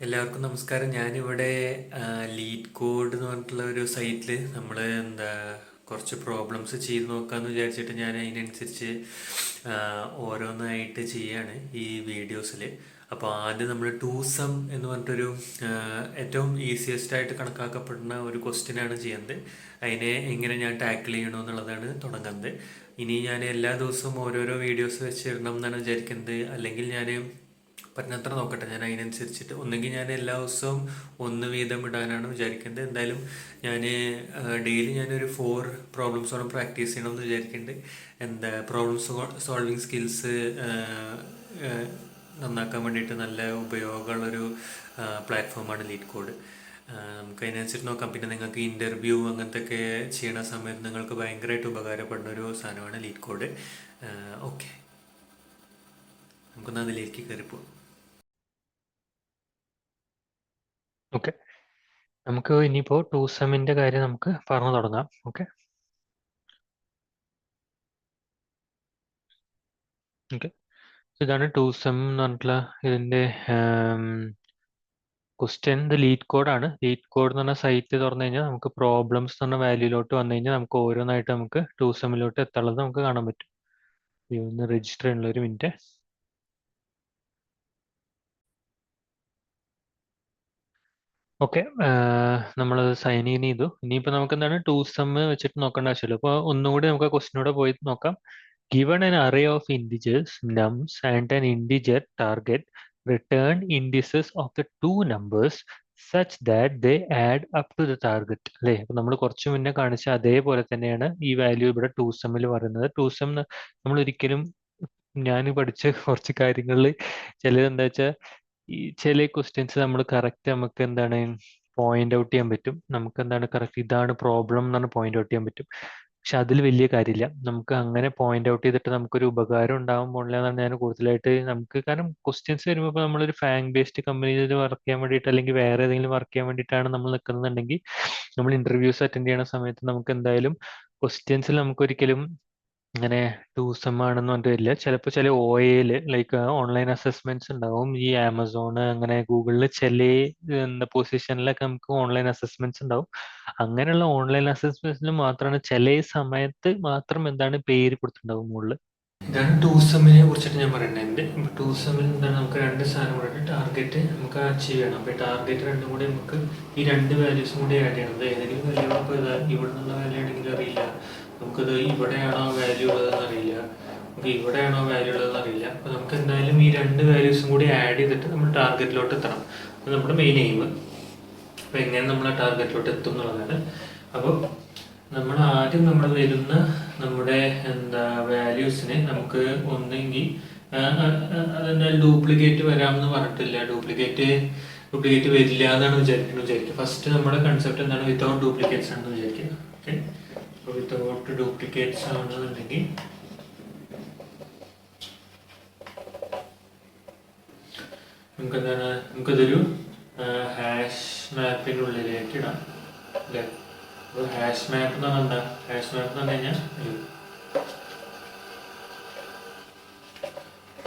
എല്ലാവർക്കും നമസ്കാരം. ഞാനിവിടെ ലീഡ് കോഡ് എന്ന് പറഞ്ഞിട്ടുള്ള ഒരു സൈറ്റിൽ നമ്മൾ കുറച്ച് പ്രോബ്ലംസ് ചെയ്ത് നോക്കാമെന്ന് വിചാരിച്ചിട്ട് ഞാൻ അതിനനുസരിച്ച് ആ, ഓരോന്നായിട്ട് ചെയ്യാണ് ഈ വീഡിയോസിൽ. അപ്പോൾ ആദ്യം നമ്മൾ ടു സം എന്ന് പറഞ്ഞിട്ടൊരു ആ, ഏറ്റവും ഈസിയസ്റ്റ് ആയിട്ട് കണക്കാക്കപ്പെടുന്ന ഒരു ക്വസ്റ്റ്യനാണ് ചെയ്യുന്നത്. അതിനെ എങ്ങനെ ഞാൻ ടാക്കിൾ ചെയ്യണമെന്നുള്ളതാണ് തുടങ്ങുന്നത്. ഇനി ഞാൻ എല്ലാ ദിവസവും ഓരോരോ വീഡിയോസ് വെച്ച് ഇടണം എന്നാണ് വിചാരിക്കുന്നത്. അല്ലെങ്കിൽ ഞാൻ പറ്റുന്നത്ര നോക്കട്ടെ, ഞാൻ അതിനനുസരിച്ചിട്ട് ഒന്നെങ്കിൽ ഞാൻ എല്ലാ ദിവസവും ഒന്ന് വീതം ഇടാനാണ് വിചാരിക്കുന്നത്. എന്തായാലും ഞാൻ ഡെയിലി ഞാനൊരു 4 പ്രോബ്ലംസോളം പ്രാക്ടീസ് ചെയ്യണമെന്ന് വിചാരിക്കുന്നുണ്ട്. പ്രോബ്ലംസ് സോൾവിങ് സ്കിൽസ് നന്നാക്കാൻ വേണ്ടിയിട്ട് നല്ല ഉപയോഗമുള്ളൊരു പ്ലാറ്റ്ഫോമാണ് ലീഡ് കോഡ്. നമുക്ക് അതിനനുസരിച്ച് നോക്കാം. പിന്നെ നിങ്ങൾക്ക് ഇൻ്റർവ്യൂ അങ്ങനത്തെ ഒക്കെ ചെയ്യണ സമയത്ത് നിങ്ങൾക്ക് ഭയങ്കരമായിട്ട് ഉപകാരപ്പെടുന്ന ഒരു സാധനമാണ് ലീഡ് കോഡ്. ഓക്കെ, നമുക്കൊന്ന് അതിലേക്ക് കയറിപ്പോകാം. ഓക്കെ, നമുക്ക് ഇനിയിപ്പോൾ ടു സെമ്മിൻ്റെ കാര്യം നമുക്ക് പറഞ്ഞു തുടങ്ങാം. ഓക്കെ ഓക്കെ ഇതാണ് ടു സെം എന്ന് പറഞ്ഞിട്ടുള്ള ഇതിൻ്റെ ക്വസ്റ്റ്യൻ. ഇത് ലീഡ് കോഡാണ്. ലീഡ് കോഡ് എന്ന് പറഞ്ഞ സൈറ്റ് തുറന്നു കഴിഞ്ഞാൽ നമുക്ക് പ്രോബ്ലംസ് എന്ന് പറഞ്ഞ വാല്യൂലോട്ട് വന്നു കഴിഞ്ഞാൽ നമുക്ക് ഓരോന്നായിട്ട് നമുക്ക് ടു സെമ്മിലോട്ട് എത്താനുള്ളത് നമുക്ക് കാണാൻ പറ്റും. ഒന്ന് രജിസ്റ്റർ ചെയ്യാനുള്ള ഒരു മിനിറ്റ്. ഓക്കെ, നമ്മളത് സൈൻ ഇൻ ചെയ്തു. ഇനിയിപ്പോൾ നമുക്ക് എന്താണ് ടു സം വെച്ചിട്ട് നോക്കേണ്ട ആവശ്യമില്ല. അപ്പോൾ ഒന്നുകൂടി നമുക്ക് ക്വസ്റ്റിനൂടെ പോയി നോക്കാം. Given an array of integers, nums, and an integer target, return indices of the two numbers such that they add up to the target. അല്ലേ? അപ്പോൾ നമ്മൾ കുറച്ച് മുന്നേ കാണിച്ച അതേപോലെ തന്നെയാണ് ഈ വാല്യൂ ഇവിടെ ടു സെമ്മിൽ പറയുന്നത്. ടു സെം നമ്മൾ ഒരിക്കലും ഞാൻ പഠിച്ച കുറച്ച് കാര്യങ്ങളിൽ ചിലത് എന്താ വെച്ചാൽ ഈ ചില ക്വസ്റ്റ്യൻസ് നമ്മൾ കറക്റ്റ് നമുക്ക് എന്താണ് പോയിന്റ് ഔട്ട് ചെയ്യാൻ പറ്റും. നമുക്ക് എന്താണ് കറക്റ്റ് ഇതാണ് പ്രോബ്ലം എന്നാണ് പോയിന്റ് ഔട്ട് ചെയ്യാൻ പറ്റും. പക്ഷെ അതിൽ വലിയ കാര്യമില്ല. നമുക്ക് അങ്ങനെ പോയിന്റ് ഔട്ട് ചെയ്തിട്ട് നമുക്കൊരു ഉപകാരം ഉണ്ടാവാൻ പോണില്ല എന്നാണ് ഞാൻ കൂടുതലായിട്ട് നമുക്ക്. കാരണം ക്വസ്റ്റ്യൻസ് വരുമ്പോൾ ഇപ്പോൾ നമ്മളൊരു ഫാങ് ബേസ്ഡ് കമ്പനിയിൽ വർക്ക് ചെയ്യാൻ വേണ്ടിയിട്ട് അല്ലെങ്കിൽ വേറെ ഏതെങ്കിലും വർക്ക് ചെയ്യാൻ വേണ്ടിയിട്ടാണ് നമ്മൾ നിൽക്കുന്നുണ്ടെങ്കിൽ നമ്മൾ ഇന്റർവ്യൂസ് അറ്റൻഡ് ചെയ്യുന്ന സമയത്ത് നമുക്ക് എന്തായാലും ക്വസ്റ്റ്യൻസിൽ നമുക്കൊരിക്കലും അങ്ങനെ ടു സം ആണെന്ന് പറഞ്ഞിട്ട് വരില്ല. ചിലപ്പോൾ ചില OAല് ലൈക്ക് ഓൺലൈൻ അസസ്മെന്റ്സ് ഉണ്ടാവും. ഈ ആമസോൺ അങ്ങനെ ഗൂഗിളിൽ ചില എന്താ പൊസിഷനിലൊക്കെ നമുക്ക് ഓൺലൈൻ അസസ്മെന്റ്സ് ഉണ്ടാവും. അങ്ങനെയുള്ള ഓൺലൈൻ അസസ്മെന്റ്സിൽ മാത്രമാണ് ചില സമയത്ത് മാത്രം എന്താണ് പേര് കൊടുത്തിട്ടുണ്ടാവും മുകളിൽ. ഇതാണ് ടു സെമ്മിനെ കുറിച്ചിട്ട് ഞാൻ പറയേണ്ടത്. ടു സെമ്മിൽ എന്താണ് നമുക്ക് രണ്ട് സാധനം കൂടെ ടാർഗറ്റ് നമുക്ക് അച്ചീവ് ചെയ്യണം. അപ്പോൾ ടാർഗറ്റ് രണ്ടും കൂടി നമുക്ക് ഈ രണ്ട് വാല്യൂസും കൂടി ആഡ് ചെയ്യണം. അത് ഏതെങ്കിലും വാല്യൂ ഇപ്പോൾ ഇവിടെ നിന്നുള്ള വാല്യൂ ആണെങ്കിൽ അറിയില്ല, നമുക്കത് ഇവിടെയാണോ വാല്യൂ ഉള്ളതെന്ന് അറിയില്ല, നമുക്ക് ഇവിടെയാണോ വാല്യൂ ഉള്ളതെന്ന് അറിയില്ല. അപ്പോൾ നമുക്ക് എന്തായാലും ഈ രണ്ട് വാല്യൂസും കൂടി ആഡ് ചെയ്തിട്ട് നമ്മൾ ടാർഗറ്റിലോട്ട് എത്തണം. അത് നമ്മുടെ മെയിൻ എയിം. അപ്പോൾ എങ്ങനെ നമ്മൾ ആ ടാർഗറ്റിലോട്ട് എത്തും എന്നുള്ളതാണ്. അപ്പോൾ നമ്മൾ ആദ്യം നമ്മൾ വരുന്ന നമ്മുടെ വാല്യൂസിനെ നമുക്ക് ഒന്നെങ്കിൽ അതെന്താ ഡ്യൂപ്ലിക്കേറ്റ് വരാമെന്ന് പറഞ്ഞിട്ടില്ല. ഡ്യൂപ്ലിക്കേറ്റ് വരില്ല എന്നാണ് വിചാരിക്കുക. ഫസ്റ്റ് നമ്മുടെ കൺസെപ്റ്റ് എന്താണ്, വിത്തൗട്ട് ഡ്യൂപ്ലിക്കേറ്റ്സ് ആണെന്ന് വിചാരിക്കുക. ഓക്കെ, അപ്പോൾ വിത്തൗട്ട് ഡ്യൂപ്ലിക്കേറ്റ്സ് ആണെന്നുണ്ടെങ്കിൽ നമുക്കതൊരു ഹാഷ് മാപ്പിൻ്റെ ഉള്ളിലേക്ക് ഇടാം അല്ലേ. അപ്പോൾ ഹാഷ് മാപ്പ് എന്ന് പറഞ്ഞാൽ എന്താ? ഹാഷ് മാപ്പ് എന്ന് പറഞ്ഞു കഴിഞ്ഞാൽ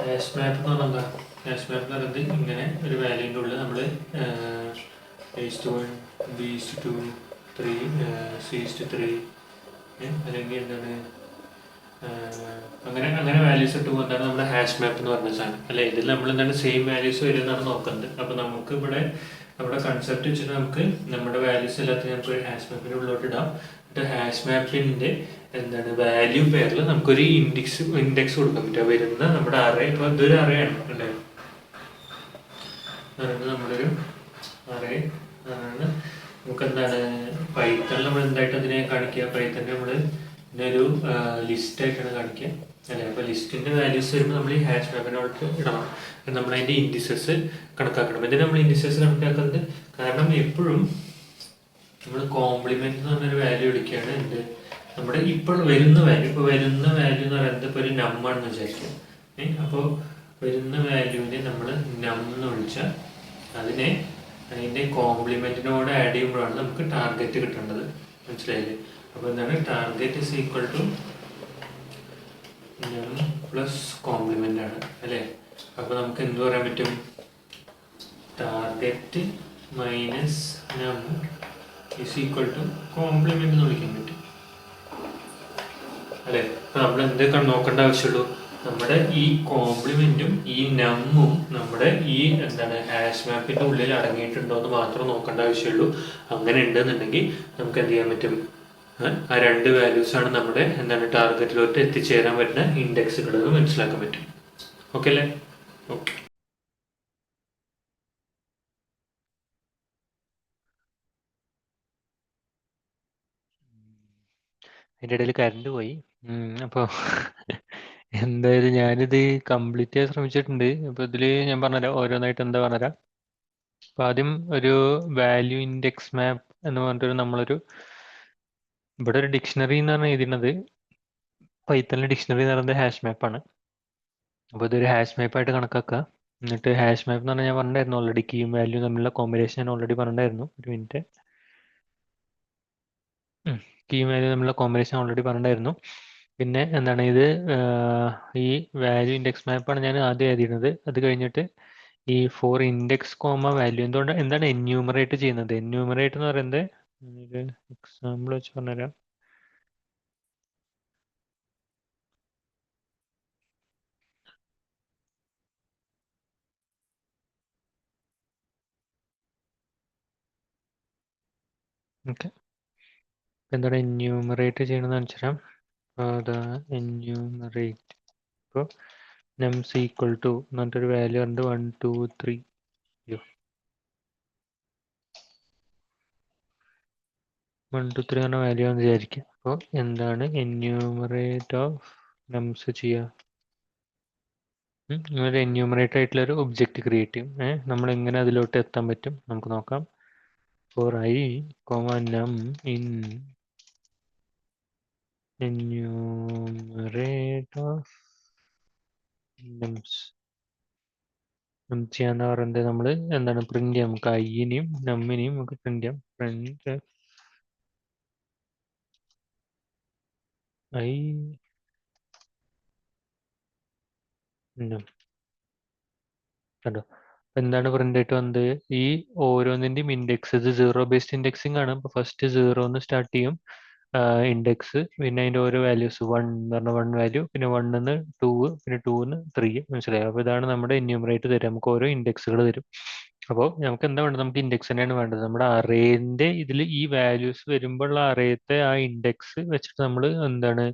ഹാഷ് മാപ്പ് എന്ന് പറഞ്ഞാൽ എന്താ? ഹാഷ് മാപ്പ് എന്ന് പറയുന്നത് ഇങ്ങനെ ഒരു വാല്യൂൻ്റെ ഉള്ളിൽ നമ്മൾ A/1, B/2, 3, C/3 അല്ലെങ്കിൽ എന്താണ് അങ്ങനെ വാല്യൂസ് ഇട്ട് പോകുന്നതാണ് നമ്മുടെ ഹാഷ് മാപ്പ് എന്ന് പറഞ്ഞ സാധനം അല്ലേ. ഇതിൽ നമ്മൾ എന്താണ് സെയിം വാല്യൂസ് വരുന്നതാണ് നോക്കുന്നത്. അപ്പോൾ നമുക്ക് ഇവിടെ നമ്മുടെ കൺസെപ്റ്റ് വെച്ചിട്ട് നമുക്ക് നമ്മുടെ വാല്യൂസ് എല്ലാത്തിനും നമുക്ക് ഒരു ഹാഷ് മാപ്പിൻ്റെ ഉള്ളിലോട്ട് ഇടാം. എന്നിട്ട് ഹാഷ് മാപ്പിൻ്റെ എന്താണ് വാല്യൂ പേരിൽ നമുക്കൊരു ഇൻഡെക്സ് കൊടുക്കാൻ പറ്റുക. വരുന്ന നമ്മുടെ അറേ, ഇപ്പോൾ ഇതൊരു അറേ ആണ് അല്ലേ. അതായത് നമ്മളൊരു അറേ ആണ്. നമുക്ക് എന്താണ് പൈത്തണിൽ നമ്മൾ എന്തായിട്ട് അതിനെ കാണിക്കുക, പൈത്തണിൽ നമ്മൾ ഇതിനൊരു ലിസ്റ്റായിട്ടാണ് കാണിക്കുക അല്ലേ. അപ്പോൾ ലിസ്റ്റിൻ്റെ വാല്യൂസ് വരുമ്പോൾ നമ്മൾ ഈ ഹാഷ് മാപ്പിനോട്ട് ഇടണം. നമ്മൾ അതിൻ്റെ ഇൻഡിസസ് കണക്കാക്കണം. ഇതിന് നമ്മൾ ഇൻഡിസസ് കണക്കാക്കുന്നത് കാരണം എപ്പോഴും നമ്മൾ കോംപ്ലിമെന്റ് എന്ന് പറഞ്ഞൊരു വാല്യൂ എടുക്കുകയാണ്. എന്ത് നമ്മുടെ ഇപ്പോൾ വരുന്ന വാല്യൂ എന്ന് പറയുന്നത് ഇപ്പോൾ ഒരു നമ്മാണെന്ന് വിചാരിക്കുക. അപ്പോൾ വരുന്ന വാല്യൂവിനെ നമ്മൾ നം എന്ന് വിളിച്ചാൽ അതിൻ്റെ കോംപ്ലിമെന്റിനോട് ആഡ് ചെയ്യുമ്പോഴാണ് നമുക്ക് ടാർഗറ്റ് കിട്ടേണ്ടത്. മനസ്സിലായില്ലേ? അപ്പോൾ എന്താണ് target is equal to num plus complement ആണ് അല്ലേ. അപ്പോൾ നമുക്ക് എന്ത് പറയാൻ പറ്റും, target target minus num is equal to complement എന്ന് വിളിക്കാൻ പറ്റും അല്ലെ. അപ്പൊ നമ്മൾ എന്തൊക്കെ നോക്കേണ്ട ആവശ്യമുള്ളൂ, നമ്മുടെ ഈ കോംപ്ലിമെന്റും ഈ നമ്മും നമ്മുടെ ഈ എന്താണ് ഹാഷ് മാപ്പിന്റെ ഉള്ളിൽ അടങ്ങിയിട്ടുണ്ടോ എന്ന് മാത്രം നോക്കേണ്ട ആവശ്യമുള്ളൂ. അങ്ങനെ ഉണ്ടെന്നുണ്ടെങ്കിൽ നമുക്ക് എന്ത് ചെയ്യാൻ പറ്റും, ആ രണ്ട് വാല്യൂസ് ആണ് നമ്മുടെ എന്താണ് ടാർഗറ്റിലോട്ട് എത്തിച്ചേരാൻ പറ്റുന്ന ഇൻഡെക്സുകൾ എന്ന് മനസ്സിലാക്കാൻ പറ്റും. ഓക്കെ അല്ലേ? ഓക്കെ. അതിൻ്റെ ഇടയിൽ കറണ്ട് പോയി. അപ്പോൾ എന്തായാലും ഞാനിത് കംപ്ലീറ്റ് ചെയ്യാൻ ശ്രമിച്ചിട്ടുണ്ട്. അപ്പോൾ ഇതിൽ ഞാൻ പറഞ്ഞുതരാം, ഓരോന്നായിട്ട് എന്താ പറഞ്ഞുതരാം. അപ്പോൾ ആദ്യം ഒരു വാല്യൂ ഇൻഡെക്സ് മാപ്പ് എന്ന് പറഞ്ഞിട്ടൊരു നമ്മളൊരു ഇവിടെ ഒരു ഡിക്ഷണറി എന്ന് പറഞ്ഞാൽ എഴുതുന്നത് പൈത്തണിലെ ഡിക്ഷണറി എന്ന് പറയുന്നത് ഹാഷ് മാപ്പാണ്. അപ്പോൾ ഇതൊരു ഹാഷ് മാപ്പായിട്ട് കണക്കാക്കുക. എന്നിട്ട് ഹാഷ് മാപ്പ് എന്ന് പറഞ്ഞാൽ ഞാൻ പറഞ്ഞിട്ടുണ്ടായിരുന്നു ഓൾറെഡി, കീയും വാല്യൂ തമ്മിലുള്ള കോമ്പിനേഷൻ ഞാൻ ഓൾറെഡി പറഞ്ഞിട്ടുണ്ടായിരുന്നു. ഒരു മിനിറ്റ്, കീയും വാല്യൂ തമ്മിലുള്ള കോമ്പിനേഷൻ ഓൾറെഡി പറഞ്ഞിട്ടുണ്ടായിരുന്നു. പിന്നെ എന്താണ് ഇത്, ഈ വാല്യൂ ഇൻഡെക്സ് മാപ്പാണ് ഞാൻ ആദ്യം എഴുതിയിരുന്നത്. അത് കഴിഞ്ഞിട്ട് ഈ ഫോർ ഇൻഡെക്സ് കോമ വാല്യൂ എന്താണ് എന്യൂമറേറ്റ് ചെയ്യുന്നത്. എന്യൂമറേറ്റ് എന്ന് പറയുന്നത് ഒരു എക്സാമ്പിൾ വെച്ച് പറഞ്ഞുതരാം. ഓക്കെ, എന്താണ് എന്യൂമറേറ്റ് ചെയ്യണമെന്ന് വെച്ചാൽ അത് എന്യൂമറേറ്റ് ഇപ്പോൾ നംസ് ഈക്വൽ ടു എന്നിട്ടൊരു വാല്യൂ ഉണ്ട് 1 2 3 1 2 3 എന്ന വാല്യൂ എന്ന് വിചാരിക്കുക. അപ്പോൾ എന്താണ് എന്യൂമറേറ്റ് ഓഫ് നംസ് ചെയ്യുക, ഒരു എന്യൂമറേറ്റ് ആയിട്ടുള്ള ഒരു ഒബ്ജക്റ്റ് ക്രിയേറ്റ് ചെയ്യും. നമ്മൾ എങ്ങനെ അതിലോട്ട് എത്താൻ പറ്റും നമുക്ക് നോക്കാം. ഫോർ ഐ നം ഇൻ എന്യൂമറേറ്റ് ഓഫ് നംസ് ചെയ്യാന്ന് പറയുന്നത് നമ്മൾ എന്താണ് പ്രിന്റ് ചെയ്യാം. നമുക്ക് ഐനെയും നമ്മിനെയും നമുക്ക് പ്രിന്റ് ചെയ്യാം. പ്രിന്റ് ഐ നം കണ്ടോ. എന്താണ് പ്രിന്റ് ആയിട്ട് വന്നത്, ഈ ഓരോന്നിന്റെയും ഇൻഡെക്സ്, ഇത് സീറോ ബേസ്ഡ് ഇൻഡെക്സിംഗ് ആണ്. അപ്പോൾ ഫസ്റ്റ് 0 സ്റ്റാർട്ട് ചെയ്യും ഇൻഡെക്സ്, പിന്നെ അതിന്റെ ഓരോ വാല്യൂസ് 1 എന്ന് പറഞ്ഞ 1 വാല്യൂ, പിന്നെ 1 2, പിന്നെ 2 3, മനസ്സിലായോ. അപ്പോൾ ഇതാണ് നമ്മുടെ എന്യൂമറേറ്റ് തരും, നമുക്ക് ഓരോ ഇൻഡെക്സുകൾ തരും. അപ്പോൾ നമുക്ക് എന്താ വേണ്ടത്, നമുക്ക് ഇൻഡെക്സ് തന്നെയാണ് വേണ്ടത്. നമ്മുടെ അറേന്റെ ഇതിൽ ഈ വാല്യൂസ് വരുമ്പോഴുള്ള അറേത്തെ ആ ഇൻഡെക്സ് വെച്ചിട്ട് നമ്മൾ എന്താണ്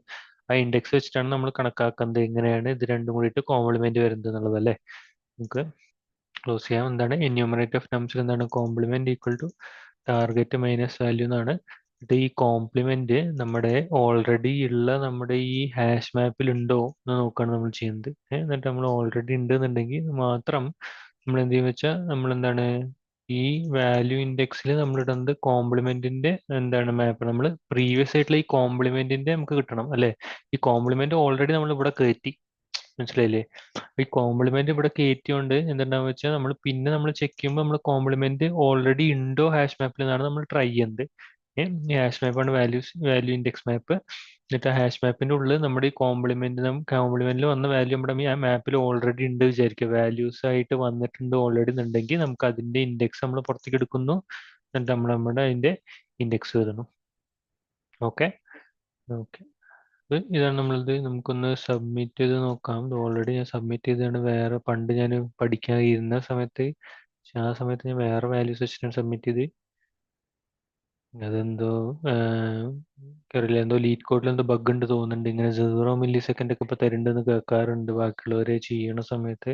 ആ ഇൻഡെക്സ് വെച്ചിട്ടാണ് നമ്മൾ കണക്കാക്കുന്നത് എങ്ങനെയാണ് ഇത് രണ്ടും കൂടിയിട്ട് കോംപ്ലിമെന്റ് വരുന്നത് എന്നുള്ളത് അല്ലേ. നമുക്ക് ക്ലോസ് ചെയ്യാം. എന്താണ് എന്യൂമറേറ്റ് ഓഫ് നംസിൽ എന്താണ് complement equal to target minus value എന്നാണ്. എന്നിട്ട് ഈ കോംപ്ലിമെന്റ് നമ്മുടെ ഓൾറെഡി ഉള്ള നമ്മുടെ ഈ ഹാഷ് മാപ്പിൽ ഉണ്ടോ എന്ന് നോക്കുകയാണ് നമ്മൾ ചെയ്യുന്നത്. എന്നിട്ട് നമ്മൾ ഓൾറെഡി ഉണ്ട് എന്നുണ്ടെങ്കിൽ മാത്രം നമ്മൾ എന്ത് ചെയ്യും വെച്ചാൽ നമ്മൾ എന്താണ് ഈ വാല്യൂ ഇൻഡെക്സിൽ നമ്മൾ ഇടുന്നത് കോംപ്ലിമെന്റിന്റെ എന്താണ് മാപ്പ്, നമ്മൾ പ്രീവിയസ് ആയിട്ടുള്ള ഈ കോംപ്ലിമെന്റിന്റെ നമുക്ക് കിട്ടണം അല്ലെ. ഈ കോംപ്ലിമെന്റ് ഓൾറെഡി നമ്മൾ ഇവിടെ കയറ്റി, മനസ്സിലായില്ലേ. ഈ കോംപ്ലിമെന്റ് ഇവിടെ കയറ്റിയോണ്ട് എന്തുണ്ടാവും വെച്ചാൽ നമ്മൾ പിന്നെ നമ്മൾ ചെക്ക് ചെയ്യുമ്പോൾ നമ്മൾ കോംപ്ലിമെന്റ് ഓൾറെഡി ഉണ്ടോ ഹാഷ് മാപ്പിൽ എന്നാണ് നമ്മൾ ട്രൈ ചെയ്യുന്നത്. ഈ ഹാഷ് മാപ്പാണ് വാല്യൂ ഇൻഡെക്സ് മാപ്പ്. എന്നിട്ട് ആ ഹാഷ് മാപ്പിന്റെ ഉള്ളിൽ നമ്മുടെ ഈ കോംപ്ലിമെന്റിൽ വന്ന വാല്യൂ നമ്മുടെ ഈ മാപ്പിൽ ഓൾറെഡി ഉണ്ട് വിചാരിക്കുക, വാല്യൂസ് ആയിട്ട് വന്നിട്ടുണ്ട് ഓൾറെഡി എന്നുണ്ടെങ്കിൽ നമുക്ക് അതിന്റെ ഇൻഡെക്സ് നമ്മൾ പുറത്തേക്ക് എടുക്കുന്നു. എന്നിട്ട് നമ്മൾ നമ്മുടെ അതിന്റെ ഇൻഡെക്സ് എഴുതുന്നു. ഓക്കെ ഓക്കെ ഇതാണ് നമ്മളിത് നമുക്കൊന്ന് സബ്മിറ്റ് ചെയ്ത് നോക്കാം. ഓൾറെഡി ഞാൻ സബ്മിറ്റ് ചെയ്താണ്, വേറെ പണ്ട് ഞാൻ പഠിക്കാൻ ഇരുന്ന സമയത്ത്, പക്ഷെ ആ സമയത്ത് ഞാൻ വേറെ വാല്യൂസ് വെച്ചിട്ടാണ് സബ്മിറ്റ് ചെയ്ത്. അതെന്തോ അറിയില്ല, എന്തോ ലീഡ് കോഡിൽ എന്തോ ബഗ് ഉണ്ട് തോന്നുന്നുണ്ട്. ഇങ്ങനെ 0 millisecond ഒക്കെ ഇപ്പൊ തരുന്നുണ്ടെന്ന് കേൾക്കാറുണ്ട് ബാക്കിയുള്ളവരെ ചെയ്യണ സമയത്ത്.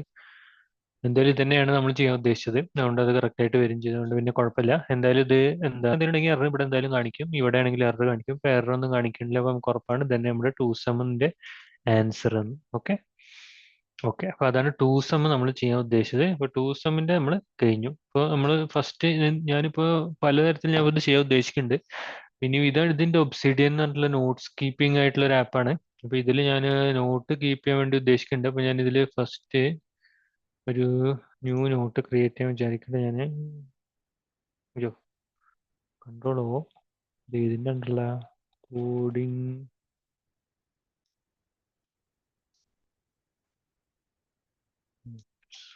എന്തായാലും ഇത് തന്നെയാണ് നമ്മൾ ചെയ്യാൻ ഉദ്ദേശിച്ചത്, അതുകൊണ്ട് അത് കറക്റ്റ് ആയിട്ട് വരും ചെയ്തുകൊണ്ട് പിന്നെ കുഴപ്പമില്ല. എന്തായാലും ഇത് എന്താ എന്തെങ്കിലും എറർ ഇവിടെ എന്തായാലും കാണിക്കും, ഇവിടെ ആണെങ്കിൽ എറർ കാണിക്കും. ഇപ്പൊ എറർ ഒന്നും കാണിക്കുന്നില്ല, അപ്പം നമുക്ക് ഉറപ്പാണ് തന്നെ നമ്മുടെ 2sumന്റെ ആൻസർ എന്ന്. ഓക്കെ ഓക്കെ അപ്പൊ അതാണ് 2sum നമ്മൾ ചെയ്യാൻ ഉദ്ദേശിച്ചത്. ഇപ്പൊ 2sumന്റെ നമ്മൾ കഴിഞ്ഞു. ഇപ്പോൾ നമ്മൾ ഫസ്റ്റ് ഞാനിപ്പോ പലതരത്തിൽ ഞാൻ ഇത് ചെയ്യാൻ ഉദ്ദേശിക്കുന്നുണ്ട്. ഇനി ഇതാണ് ഇതിന്റെ ഒബ്സിഡിയൻ എന്ന് പറഞ്ഞിട്ടുള്ള നോട്ട്സ് കീപ്പിംഗ് ആയിട്ടുള്ള ഒരു ആപ്പാണ്. അപ്പൊ ഇതിൽ ഞാൻ നോട്ട് കീപ്പ് ചെയ്യാൻ വേണ്ടി ഉദ്ദേശിക്കുന്നുണ്ട്. അപ്പൊ ഞാൻ ഇതിൽ ഫസ്റ്റ് ഒരു ന്യൂ നോട്ട് ക്രിയേറ്റ് ചെയ്യാൻ വിചാരിക്കുന്നത്. ഞാൻ ഒരു കൺട്രോൾ ഇത് ഇതിൻ്റെ ഉണ്ടല്ല കോഡിങ്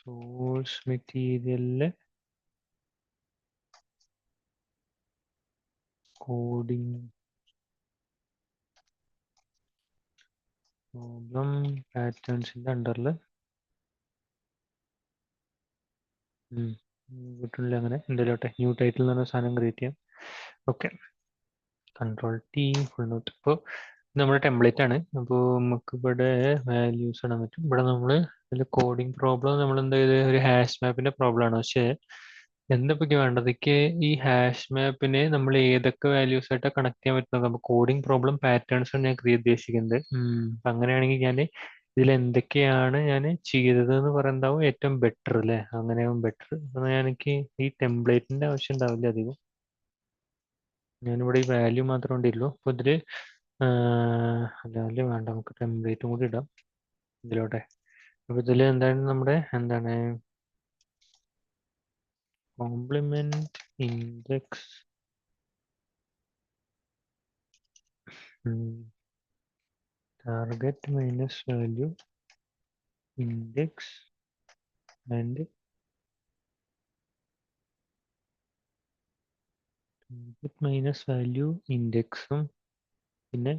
സോഴ്സ് മെറ്റീരിയലില് കോഡിംഗ് പ്രോബ്ലം പാറ്റേൺസിന്റെ അണ്ടറിൽ കിട്ടുന്നില്ല. അങ്ങനെ എന്തെങ്കിലും ന്യൂ ടൈറ്റിൽ എന്ന് പറഞ്ഞ സാധനം ക്രിയേറ്റ് ചെയ്യാം. Okay, Ctrl+T full note. ഇപ്പോൾ നമ്മുടെ ടെംപ്ലേറ്റ് ആണ്. അപ്പോൾ നമുക്ക് ഇവിടെ വാല്യൂസ് ഇടാൻ പറ്റും. ഇവിടെ നമ്മൾ ഇതിൽ കോഡിംഗ് പ്രോബ്ലം നമ്മൾ എന്താ ചെയ്ത് ഒരു ഹാഷ് മാപ്പിന്റെ പ്രോബ്ലം ആണ്. പക്ഷേ എന്താ ഇപ്പൊ വേണ്ടതൊക്കെ ഈ ഹാഷ് മാപ്പിനെ നമ്മൾ ഏതൊക്കെ വാല്യൂസ് ആയിട്ട് കണക്ട് ചെയ്യാൻ പറ്റുന്നത്. അപ്പോൾ കോഡിംഗ് പ്രോബ്ലം പാറ്റേൺസ് ആണ് ഞാൻ ക്രിയേറ്റ് ഉദ്ദേശിക്കുന്നത്. അപ്പൊ അങ്ങനെയാണെങ്കിൽ ഞാൻ ഇതിൽ എന്തൊക്കെയാണ് ഞാൻ ചെയ്തത് എന്ന് പറയുന്നതാവും ഏറ്റവും ബെറ്റർ അല്ലേ? അങ്ങനെയാവും ബെറ്റർ. അപ്പൊ എനിക്ക് ഈ ടെംപ്ലേറ്റിന്റെ ആവശ്യം ഉണ്ടാവില്ല അധികം. ഞാനിവിടെ ഈ വാല്യൂ മാത്രമേ ഉണ്ടല്ലോ. അപ്പോൾ ഇതിൽ വാല്യൂ വേണ്ട, നമുക്ക് ടെംപ്ലേറ്റും കൂടി ഇടാം ഇതിലോട്ടെ. അപ്പോൾ ഇതിൽ എന്താണ് complement index target minus value index and target minus value ഇൻഡെക്സും പിന്നെ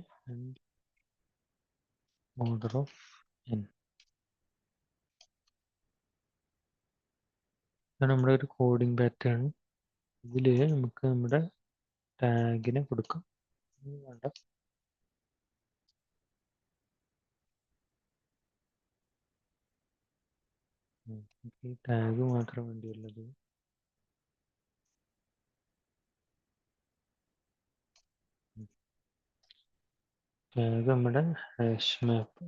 ഓർഡർ ഓഫ് n. ഇതാണ് നമ്മുടെ ഒരു കോഡിംഗ് പാറ്റേൺ. ഇതിൽ നമുക്ക് നമ്മുടെ ടാഗിനെ കൊടുക്കാം. വേണ്ട, ഈ ടാഗ് മാത്രം വേണ്ടിയുള്ളത്. ടാഗ് നമ്മുടെ ഹാഷ് മാപ്പ്.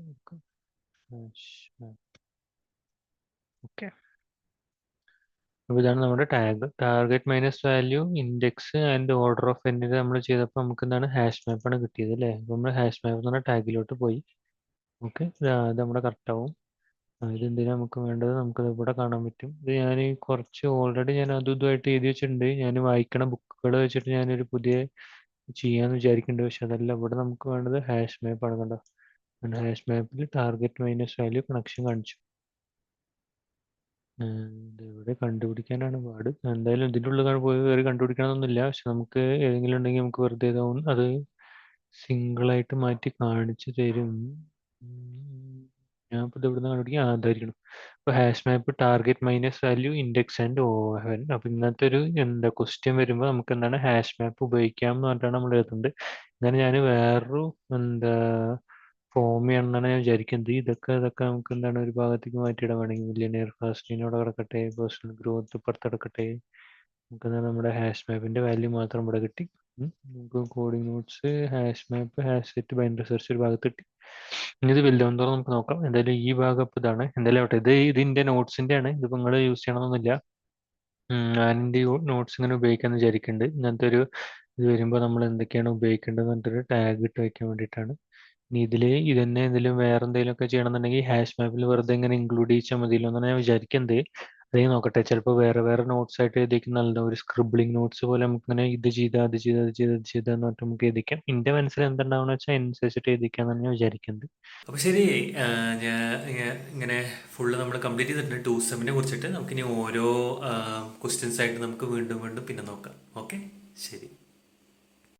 ഓക്കെ, അപ്പോൾ ഇതാണ് നമ്മുടെ tag. Target minus value index and order of n നമ്മൾ ചെയ്തപ്പോൾ നമുക്ക് എന്താണ് ഹാഷ് മാപ്പാണ് കിട്ടിയത് അല്ലേ? അപ്പോൾ നമ്മൾ ഹാഷ് മാപ്പ് എന്ന് പറഞ്ഞ ടാഗിലോട്ട് പോയി. ഓക്കെ, ഇത് നമ്മുടെ കറക്റ്റ് ആവും. ഇതെന്തിനാ നമുക്ക് വേണ്ടത്? നമുക്കത് ഇവിടെ കാണാൻ പറ്റും. ഇത് ഞാൻ കുറച്ച് ഓൾറെഡി ഞാൻ അതും ഇതുമായിട്ട് എഴുതി വെച്ചിട്ടുണ്ട്. ഞാൻ വായിക്കണ ബുക്കുകൾ വെച്ചിട്ട് ഞാനൊരു പുതിയ ചെയ്യാന്ന് വിചാരിക്കുന്നുണ്ട്. പക്ഷെ അതല്ല, ഇവിടെ നമുക്ക് വേണ്ടത് ഹാഷ് മാപ്പാണ്. കണ്ടോ, ഹാഷ് മാപ്പിൽ ടാർഗറ്റ് മൈനസ് വാല്യൂ കണക്ഷൻ കാണിച്ചു. ഇവിടെ കണ്ടുപിടിക്കാനാണ് പാട്. എന്തായാലും ഇതിൻ്റെ ഉള്ളിൽ പോയി കയറി കണ്ടുപിടിക്കണമെന്നൊന്നുമില്ല. പക്ഷെ നമുക്ക് ഏതെങ്കിലും ഉണ്ടെങ്കിൽ നമുക്ക് വെറുതെ ഇതാവും, അത് സിംഗിളായിട്ട് മാറ്റി കാണിച്ചു തരും. ഞാൻ ഇപ്പോൾ ഇത് ഇവിടുന്ന് കണ്ടുപിടിക്കാൻ അതായിരിക്കണം. ഇപ്പോൾ hash map target minus value index and ഓവൻ. അപ്പോൾ ഇങ്ങനത്തെ ഒരു ക്വസ്റ്റ്യൻ വരുമ്പോൾ നമുക്ക് എന്താണ് ഹാഷ് മാപ്പ് ഉപയോഗിക്കാം എന്ന് പറഞ്ഞിട്ടാണ് നമ്മൾ എഴുതുന്നത്. എന്നാലും ഞാൻ വേറൊരു ഫോം ചെയ്യണമെന്നാണ് ഞാൻ വിചാരിക്കുന്നത്. ഇതൊക്കെ നമുക്ക് എന്താണ് ഒരു ഭാഗത്തേക്ക് മാറ്റിയിടാൻ വേണമെങ്കിൽ മില്യണിയർ ഫാസ്റ്റിനോട് കിടക്കട്ടെ, പേഴ്സണൽ ഗ്രോത്ത് പുറത്ത് കിടക്കട്ടെ. നമുക്ക് നമ്മുടെ ഹാഷ് മാപ്പിന്റെ വാല്യൂ മാത്രം ഇവിടെ കിട്ടി. നമുക്ക് കോഡിംഗ് നോട്ട്സ് ഹാഷ് മാപ്പ് ഹാഷ് സെറ്റ് ബൈനറി സെർച്ച് ഒരു ഭാഗത്ത് കിട്ടി. ഇനി ഇത് വലുതാവുന്നതോടെ നമുക്ക് നോക്കാം. എന്തായാലും ഈ ഭാഗം ഇപ്പോൾ ഇതാണ്. എന്തായാലും ആവട്ടെ, ഇതിന്റെ നോട്ട്സിന്റെ ആണ്. ഇതിപ്പോൾ നിങ്ങൾ യൂസ് ചെയ്യണമെന്നൊന്നുമില്ല. ഞാനെൻ്റെ നോട്ട്സ് ഇങ്ങനെ ഉപയോഗിക്കാമെന്ന് വിചാരിക്കുന്നുണ്ട്. ഇങ്ങനത്തെ ഒരു ഇത് വരുമ്പോൾ നമ്മൾ എന്തൊക്കെയാണ് ഉപയോഗിക്കേണ്ടത് എന്നിട്ടൊരു ടാഗ് ഇട്ട് വയ്ക്കാൻ വേണ്ടിയിട്ടാണ്. ഇനി ഇതന്നെ എന്തെങ്കിലും വേറെ എന്തെങ്കിലും ഒക്കെ ചെയ്യണമെന്നുണ്ടെങ്കിൽ ഹാഷ് മാപ്പിൽ വെറുതെ ഇങ്ങനെ ഇൻക്ലൂഡ് ചെയ്യിച്ചാൽ മതിയല്ലോ എന്നാണ് ഞാൻ വിചാരിക്കുന്നത്. അതേ നോക്കട്ടെ, ചിലപ്പോൾ വേറെ വേറെ നോട്ട്സ് ആയിട്ട് എഴുതിക്കുന്ന നല്ല ഒരു സ്ക്രിബ്ലിംഗ് നോട്ട്സ് പോലെ നമുക്കിങ്ങനെ ഇത് ചെയ്ത് അത് ചെയ്ത് അത് ചെയ്ത് അത് ചെയ്ത് എന്ന് പറഞ്ഞിട്ട് നമുക്ക് എഴുതിക്കാം. എൻ്റെ മനസ്സിൽ എന്തുണ്ടാവുമെന്ന് വെച്ചാൽ അതിനനുസരിച്ചിട്ട് എഴുതിക്കാമെന്നാണ് ഞാൻ വിചാരിക്കുന്നത്. അപ്പോൾ ശരി, ഞാൻ ഇങ്ങനെ ഫുള്ള് നമ്മൾ കംപ്ലീറ്റ് ചെയ്തിട്ടുണ്ട് ടൂ സെമ്മിനെ കുറിച്ചിട്ട്. നമുക്കിനി ഓരോ ക്വസ്റ്റ്യൻസ് ആയിട്ട് നമുക്ക് വീണ്ടും വീണ്ടും പിന്നെ നോക്കാം. ഓക്കെ, ശരി.